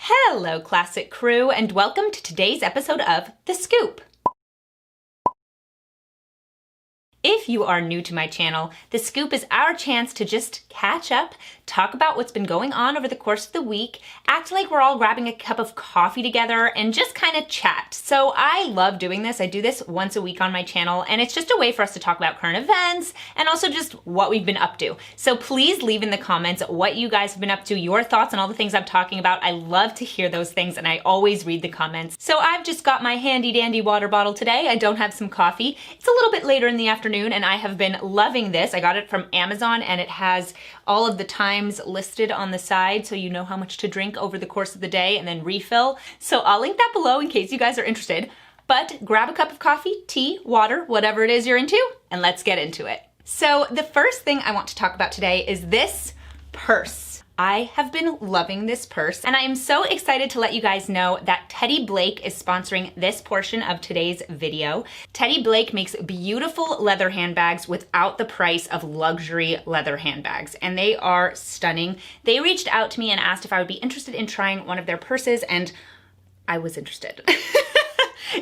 Hello, Classic Crew, and welcome to today's episode of The Scoop. If you are new to my channel, The Scoop is our chance to just catch up, talk about what's been going on over the course of the week, act like we're all grabbing a cup of coffee together, and just kind of chat. So I love doing this. I do this once a week on my channel, and it's just a way for us to talk about current events and also just what we've been up to. So please leave in the comments what you guys have been up to, your thoughts on all the things I'm talking about. I love to hear those things, and I always read the comments. So I've just got my handy dandy water bottle today. I don't have some coffee. It's a little bit later in the afternoon, and I have been loving this. I got it from Amazon, and it has all of the times listed on the side so you know how much to drink over the course of the day and then refill. So I'll link that below in case you guys are interested. But grab a cup of coffee, tea, water, whatever it is you're into, and let's get into it. So the first thing I want to talk about today is this purse. I have been loving this purse, and I am so excited to let you guys know that Teddy Blake is sponsoring this portion of today's video. Teddy Blake makes beautiful leather handbags without the price of luxury leather handbags, and they are stunning. They reached out to me and asked if I would be interested in trying one of their purses, and I was interested.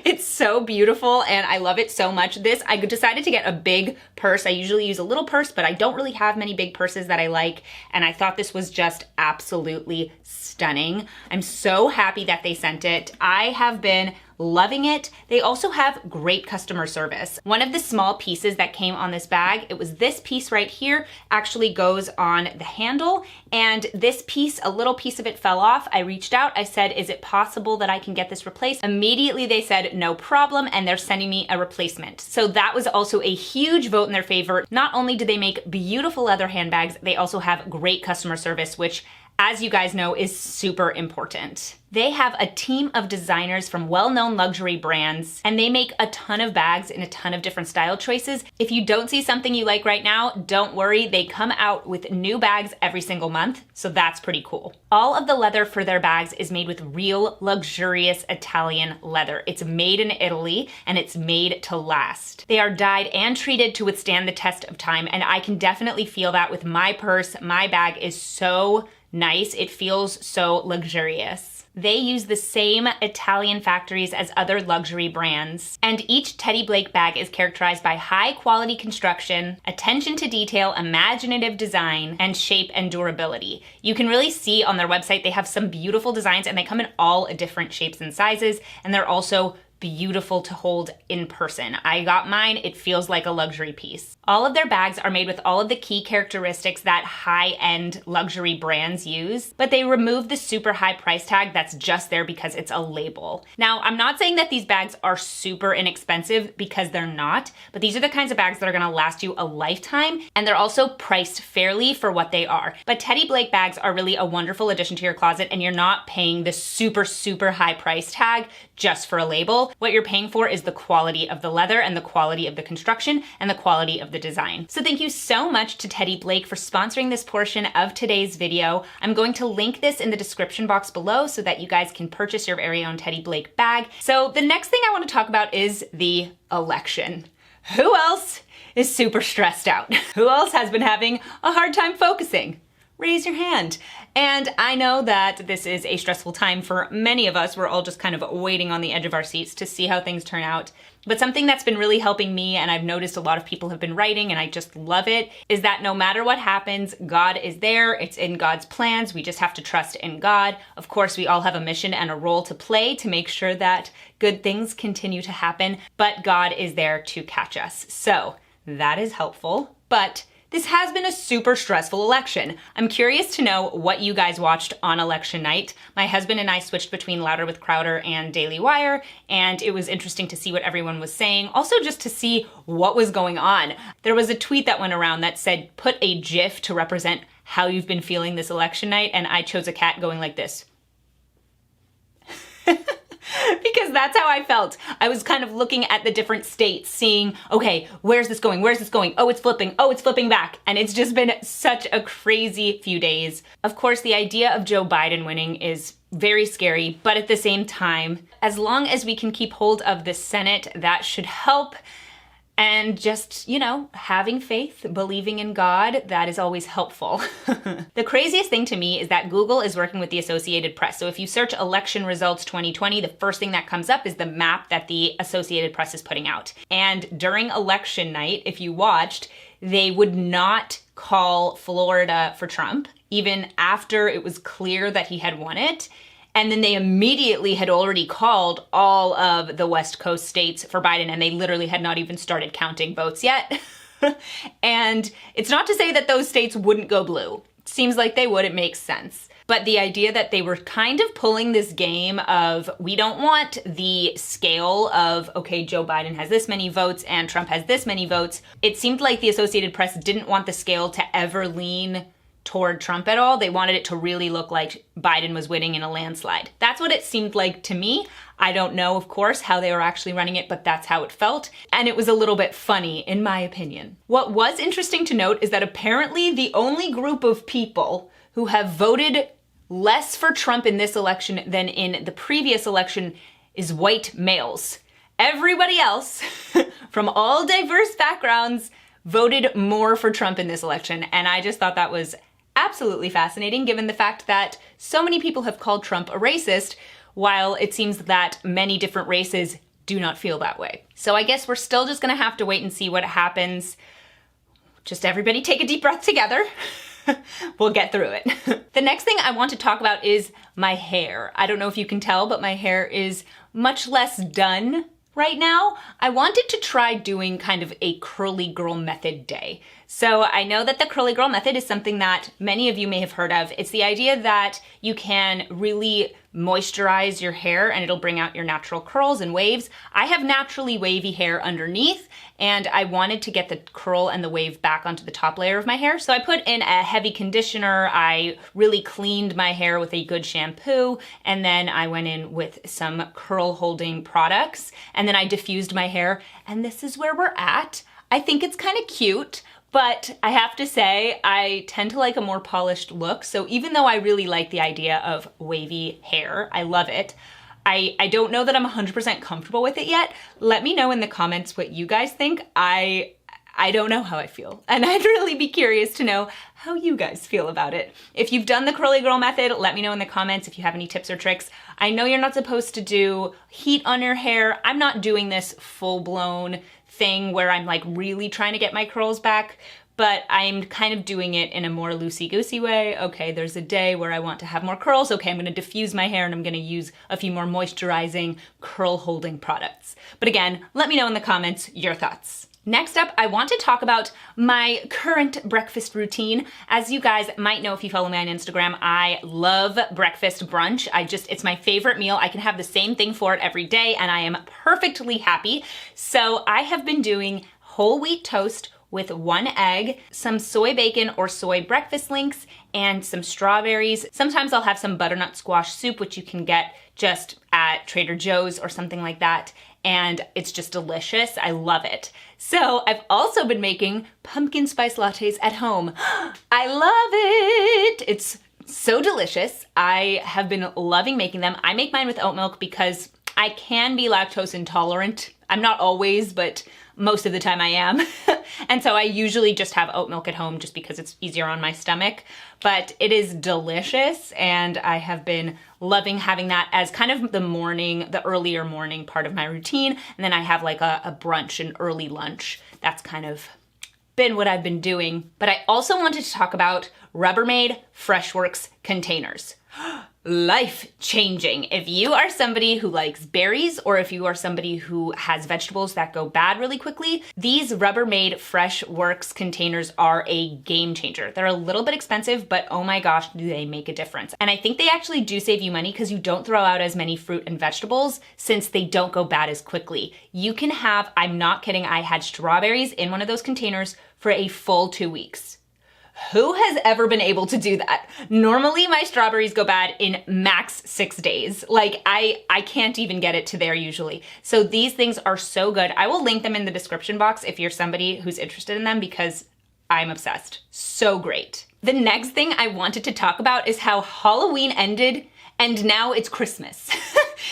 It's so beautiful and I love it so much. I decided to get a big purse. I usually use a little purse, but I don't really have many big purses that I like. And I thought this was just absolutely stunning. I'm so happy that they sent it. I have been loving it. They also have great customer service. One of the small pieces that came on this bag, it was this piece right here, actually goes on the handle, and this piece, a little piece of it fell off. I reached out, I said, is it possible that I can get this replaced? Immediately they said, no problem, and they're sending me a replacement. So that was also a huge vote in their favor. Not only do they make beautiful leather handbags, they also have great customer service, which, as you guys know, is super important. They have a team of designers from well-known luxury brands, and they make a ton of bags in a ton of different style choices. If you don't see something you like right now, don't worry, they come out with new bags every single month, so that's pretty cool. All of the leather for their bags is made with real, luxurious Italian leather. It's made in Italy, and it's made to last. They are dyed and treated to withstand the test of time, and I can definitely feel that with my purse. My bag is so nice. It feels so luxurious. They use the same Italian factories as other luxury brands, and each Teddy Blake bag is characterized by high quality construction, attention to detail, imaginative design, and shape and durability. You can really see on their website they have some beautiful designs, and they come in all different shapes and sizes, and they're also beautiful to hold in person. I got mine, it feels like a luxury piece. All of their bags are made with all of the key characteristics that high-end luxury brands use, but they remove the super high price tag that's just there because it's a label. Now, I'm not saying that these bags are super inexpensive, because they're not, but these are the kinds of bags that are gonna last you a lifetime, and they're also priced fairly for what they are. But Teddy Blake bags are really a wonderful addition to your closet, and you're not paying the super, super high price tag just for a label. What you're paying for is the quality of the leather and the quality of the construction and the quality of the design. So thank you so much to Teddy Blake for sponsoring this portion of today's video. I'm going to link this in the description box below so that you guys can purchase your very own Teddy Blake bag. So the next thing I want to talk about is the election. Who else is super stressed out? Who else has been having a hard time focusing? Raise your hand. And I know that this is a stressful time for many of us. We're all just kind of waiting on the edge of our seats to see how things turn out. But something that's been really helping me, and I've noticed a lot of people have been writing, and I just love it, is that no matter what happens, God is there. It's in God's plans. We just have to trust in God. Of course, we all have a mission and a role to play to make sure that good things continue to happen, but God is there to catch us. So that is helpful. But this has been a super stressful election. I'm curious to know what you guys watched on election night. My husband and I switched between Louder with Crowder and Daily Wire, and it was interesting to see what everyone was saying. Also just to see what was going on. There was a tweet that went around that said, put a GIF to represent how you've been feeling this election night, and I chose a cat going like this. Because that's how I felt. I was kind of looking at the different states, seeing, okay, where's this going? Where's this going? Oh, it's flipping. Oh, it's flipping back. And it's just been such a crazy few days. Of course, the idea of Joe Biden winning is very scary, but at the same time, as long as we can keep hold of the Senate, that should help. And just, you know, having faith, believing in God, that is always helpful. The craziest thing to me is that Google is working with the Associated Press. So if you search election results 2020, the first thing that comes up is the map that the Associated Press is putting out. And during election night, if you watched, they would not call Florida for Trump, even after it was clear that he had won it. And then they immediately had already called all of the West Coast states for Biden, and they literally had not even started counting votes yet. And it's not to say that those states wouldn't go blue. It seems like they would. It makes sense. But the idea that they were kind of pulling this game of, we don't want the scale of, okay, Joe Biden has this many votes and Trump has this many votes. It seemed like the Associated Press didn't want the scale to ever lean toward Trump at all. They wanted it to really look like Biden was winning in a landslide. That's what it seemed like to me. I don't know, of course, how they were actually running it, but that's how it felt. And it was a little bit funny, in my opinion. What was interesting to note is that apparently the only group of people who have voted less for Trump in this election than in the previous election is white males. Everybody else, from all diverse backgrounds, voted more for Trump in this election. And I just thought that was absolutely fascinating, given the fact that so many people have called Trump a racist, while it seems that many different races do not feel that way. So I guess we're still just gonna have to wait and see what happens. Just everybody take a deep breath together. We'll get through it. The next thing I want to talk about is my hair. I don't know if you can tell, but my hair is much less done right now. I wanted to try doing kind of a curly girl method day. So I know that the curly girl method is something that many of you may have heard of. It's the idea that you can really moisturize your hair and it'll bring out your natural curls and waves. I have naturally wavy hair underneath, and I wanted to get the curl and the wave back onto the top layer of my hair. So I put in a heavy conditioner, I really cleaned my hair with a good shampoo, and then I went in with some curl holding products, and then I diffused my hair, and this is where we're at. I think it's kind of cute. But I have to say, I tend to like a more polished look. So even though I really like the idea of wavy hair, I love it, I don't know that I'm 100% comfortable with it yet. Let me know in the comments what you guys think. I don't know how I feel. And I'd really be curious to know how you guys feel about it. If you've done the curly girl method, let me know in the comments if you have any tips or tricks. I know you're not supposed to do heat on your hair. I'm not doing this full-blown thing where I'm like really trying to get my curls back, but I'm kind of doing it in a more loosey-goosey way. Okay, there's a day where I want to have more curls. Okay, I'm gonna diffuse my hair and I'm gonna use a few more moisturizing curl holding products. But again, let me know in the comments your thoughts. Next up, I want to talk about my current breakfast routine. As you guys might know if you follow me on Instagram, I love breakfast brunch. It's my favorite meal. I can have the same thing for it every day and I am perfectly happy. So I have been doing whole wheat toast with 1 egg, some soy bacon or soy breakfast links, and some strawberries. Sometimes I'll have some butternut squash soup, which you can get just at Trader Joe's or something like that. And it's just delicious. I love it. So I've also been making pumpkin spice lattes at home. I love it. It's so delicious. I have been loving making them. I make mine with oat milk because I can be lactose intolerant. I'm not always, but most of the time I am. And so I usually just have oat milk at home just because it's easier on my stomach. But it is delicious and I have been loving having that as kind of the earlier morning part of my routine. And then I have like a brunch, an early lunch. That's kind of been what I've been doing. But I also wanted to talk about Rubbermaid Freshworks containers. Life-changing. If you are somebody who likes berries or if you are somebody who has vegetables that go bad really quickly, these Rubbermaid Freshworks containers are a game changer. They're a little bit expensive, but oh my gosh, do they make a difference. And I think they actually do save you money because you don't throw out as many fruit and vegetables since they don't go bad as quickly. You can have, I'm not kidding, I had strawberries in one of those containers for a full 2 weeks. Who has ever been able to do that? Normally my strawberries go bad in max 6 days. Like I can't even get it to there usually. So these things are so good. I will link them in the description box if you're somebody who's interested in them because I'm obsessed. So great. The next thing I wanted to talk about is how Halloween ended and now it's Christmas.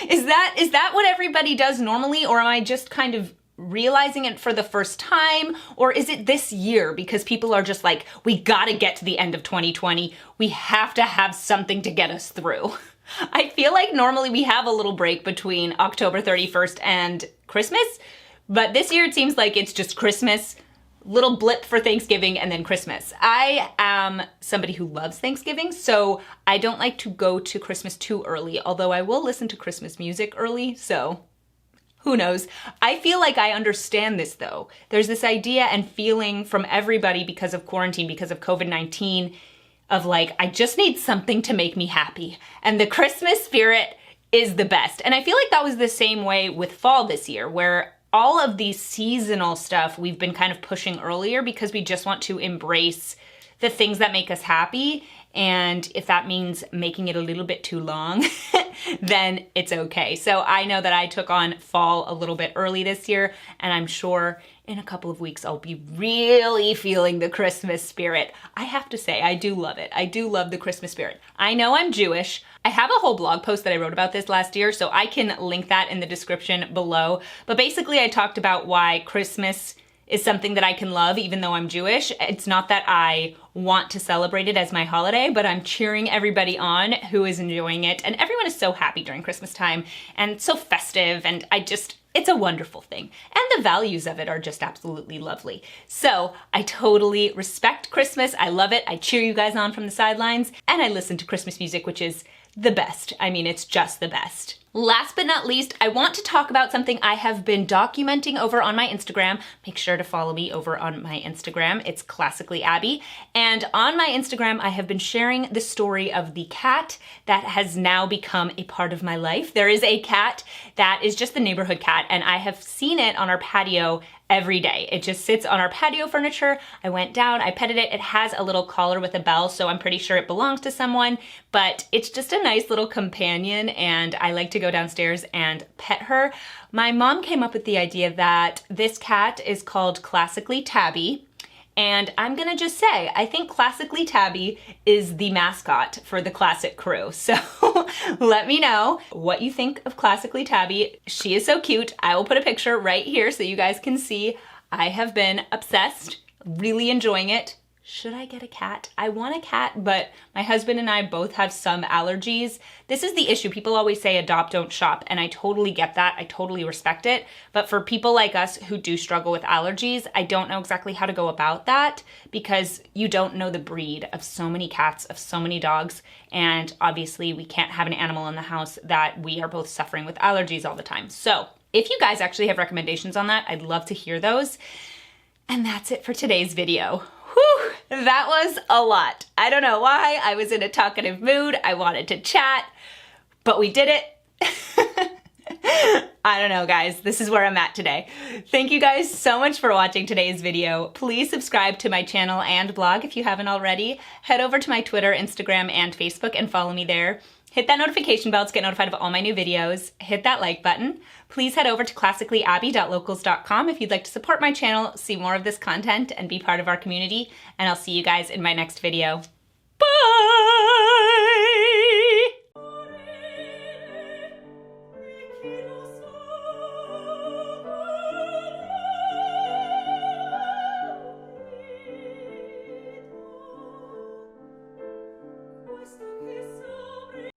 Is that what everybody does normally, or am I just kind of realizing it for the first time? Or is it this year because people are just like, we gotta get to the end of 2020. We have to have something to get us through. I feel like normally we have a little break between October 31st and Christmas, but this year it seems like it's just Christmas, little blip for Thanksgiving, and then Christmas. I am somebody who loves Thanksgiving, so I don't like to go to Christmas too early, although I will listen to Christmas music early, so who knows? I feel like I understand this though. There's this idea and feeling from everybody because of quarantine, because of COVID-19, of like, I just need something to make me happy. And the Christmas spirit is the best. And I feel like that was the same way with fall this year, where all of these seasonal stuff we've been kind of pushing earlier because we just want to embrace the things that make us happy. And if that means making it a little bit too long, then it's okay. So I know that I took on fall a little bit early this year, and I'm sure in a couple of weeks I'll be really feeling the Christmas spirit. I have to say, I do love it. I do love the Christmas spirit. I know I'm Jewish. I have a whole blog post that I wrote about this last year, so I can link that in the description below. But basically I talked about why Christmas is something that I can love even though I'm Jewish. It's not that I want to celebrate it as my holiday, but I'm cheering everybody on who is enjoying it. And everyone is so happy during Christmas time and so festive, and it's a wonderful thing. And the values of it are just absolutely lovely. So I totally respect Christmas. I love it. I cheer you guys on from the sidelines, and I listen to Christmas music, which is the best. I mean, it's just the best. Last but not least, I want to talk about something I have been documenting over on my Instagram. Make sure to follow me over on my Instagram. It's Classically Abby. And on my Instagram, I have been sharing the story of the cat that has now become a part of my life. There is a cat that is just the neighborhood cat, and I have seen it on our patio every day. It just sits on our patio furniture. I went down, I petted it. It has a little collar with a bell, so I'm pretty sure it belongs to someone, but it's just a nice little companion, and I like to go downstairs and pet her. My mom came up with the idea that this cat is called Classically Tabby, and I'm gonna just say, I think Classically Tabby is the mascot for the Classic crew. So let me know what you think of Classically Tabby. She is so cute. I will put a picture right here so you guys can see. I have been obsessed, really enjoying it. Should I get a cat? I want a cat, but my husband and I both have some allergies. This is the issue. People always say adopt, don't shop, and I totally get that. I totally respect it. But for people like us who do struggle with allergies, I don't know exactly how to go about that because you don't know the breed of so many cats, of so many dogs, and obviously we can't have an animal in the house that we are both suffering with allergies all the time. So if you guys actually have recommendations on that, I'd love to hear those. And that's it for today's video. Whew, that was a lot. I don't know why. I was in a talkative mood. I wanted to chat, but we did it. I don't know, guys. This is where I'm at today. Thank you guys so much for watching today's video. Please subscribe to my channel and blog if you haven't already. Head over to my Twitter, Instagram, and Facebook and follow me there. Hit that notification bell to get notified of all my new videos. Hit that like button. Please head over to classicallyabby.locals.com if you'd like to support my channel, see more of this content, and be part of our community. And I'll see you guys in my next video. Bye!